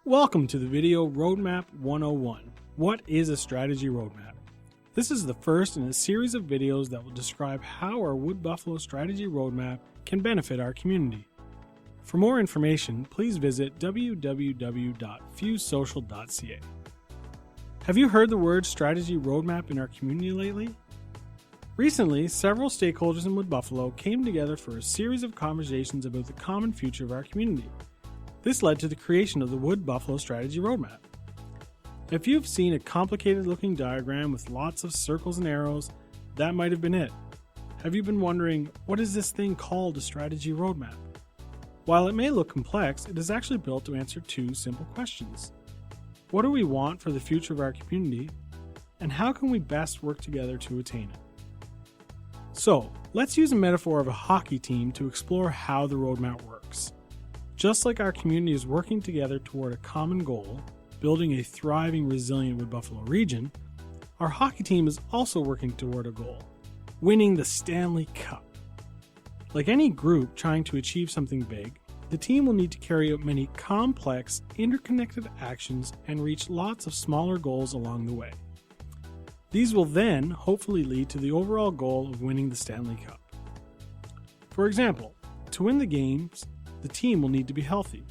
Welcome to the video Roadmap 101. What is a strategy roadmap? This is the first in a series of videos that will describe how our Wood Buffalo strategy roadmap can benefit our community. For more information, please visit www.FuseSocial.ca. Have you heard the word strategy roadmap in our community lately? Recently, several stakeholders in Wood Buffalo came together for a series of conversations about the common future of our community. This led to the creation of the Wood Buffalo Strategy Roadmap. If you've seen a complicated looking diagram with lots of circles and arrows, that might have been it. Have you been wondering, what is this thing called a strategy roadmap? While it may look complex, it is actually built to answer two simple questions. What do we want for the future of our community, and how can we best work together to attain it? So, let's use a metaphor of a hockey team to explore how the roadmap works. Just like our community is working together toward a common goal, building a thriving, resilient Wood Buffalo region, our hockey team is also working toward a goal, winning the Stanley Cup. Like any group trying to achieve something big, the team will need to carry out many complex, interconnected actions and reach lots of smaller goals along the way. These will then hopefully lead to the overall goal of winning the Stanley Cup. For example, to win the games, the team will need to be healthy.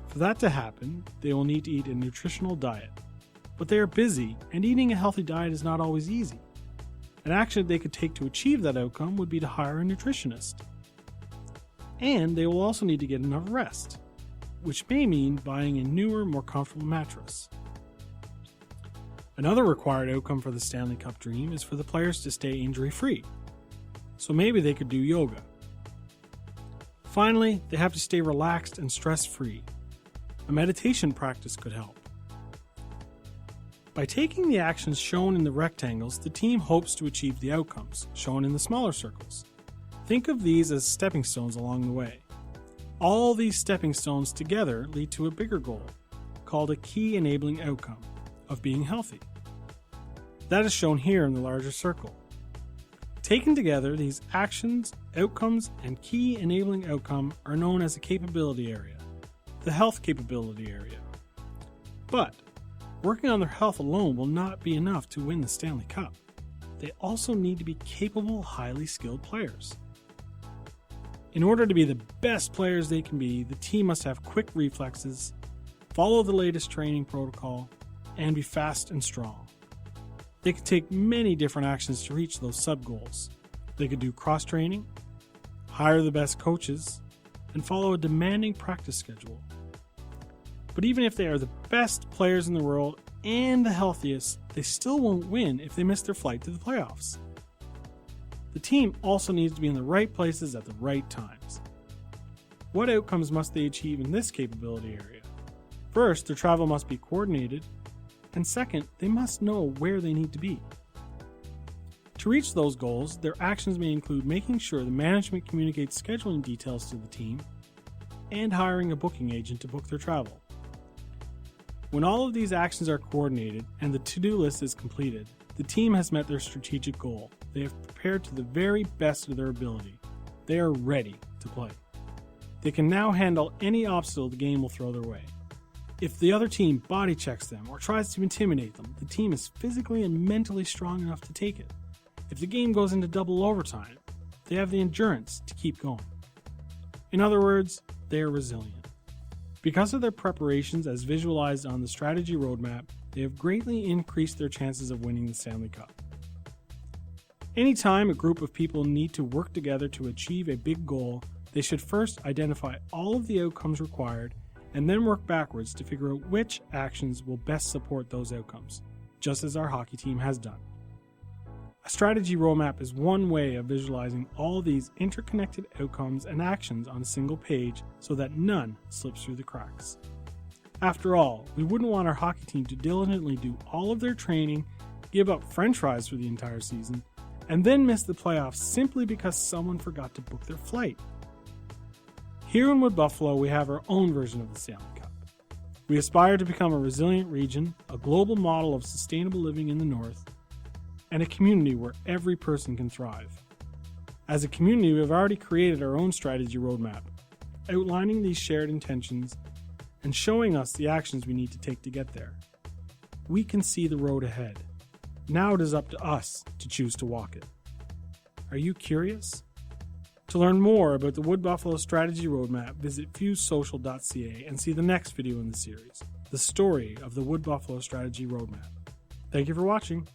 For that to happen, they will need to eat a nutritional diet. But they are busy, and eating a healthy diet is not always easy. An action they could take to achieve that outcome would be to hire a nutritionist. And they will also need to get enough rest, which may mean buying a newer, more comfortable mattress. Another required outcome for the Stanley Cup dream is for the players to stay injury-free. So maybe they could do yoga. Finally, they have to stay relaxed and stress-free. A meditation practice could help. By taking the actions shown in the rectangles, the team hopes to achieve the outcomes, shown in the smaller circles. Think of these as stepping stones along the way. All these stepping stones together lead to a bigger goal, called a key enabling outcome, of being healthy. That is shown here in the larger circle. Taken together, these actions, outcomes, and key enabling outcome are known as a capability area, the health capability area. But working on their health alone will not be enough to win the Stanley Cup. They also need to be capable, highly skilled players. In order to be the best players they can be, the team must have quick reflexes, follow the latest training protocol, and be fast and strong. They could take many different actions to reach those sub-goals. They could do cross-training, hire the best coaches, and follow a demanding practice schedule. But even if they are the best players in the world and the healthiest, they still won't win if they miss their flight to the playoffs. The team also needs to be in the right places at the right times. What outcomes must they achieve in this capability area? First, their travel must be coordinated, and second, they must know where they need to be. To reach those goals, their actions may include making sure the management communicates scheduling details to the team and hiring a booking agent to book their travel. When all of these actions are coordinated and the to-do list is completed, the team has met their strategic goal. They have prepared to the very best of their ability. They are ready to play. They can now handle any obstacle the game will throw their way. If the other team body checks them or tries to intimidate them, the team is physically and mentally strong enough to take it. If the game goes into double overtime, they have the endurance to keep going. In other words, they are resilient. Because of their preparations as visualized on the strategy roadmap, they have greatly increased their chances of winning the Stanley Cup. Anytime a group of people need to work together to achieve a big goal, they should first identify all of the outcomes required and then work backwards to figure out which actions will best support those outcomes, just as our hockey team has done. A strategy roadmap is one way of visualizing all these interconnected outcomes and actions on a single page so that none slips through the cracks. After all, we wouldn't want our hockey team to diligently do all of their training, give up french fries for the entire season, and then miss the playoffs simply because someone forgot to book their flight. Here in Wood Buffalo, we have our own version of the Stanley Cup. We aspire to become a resilient region, a global model of sustainable living in the North, and a community where every person can thrive. As a community, we have already created our own strategy roadmap, outlining these shared intentions and showing us the actions we need to take to get there. We can see the road ahead. Now it is up to us to choose to walk it. Are you curious? To learn more about the Wood Buffalo Strategy Roadmap, visit FuseSocial.ca and see the next video in the series, The Story of the Wood Buffalo Strategy Roadmap. Thank you for watching.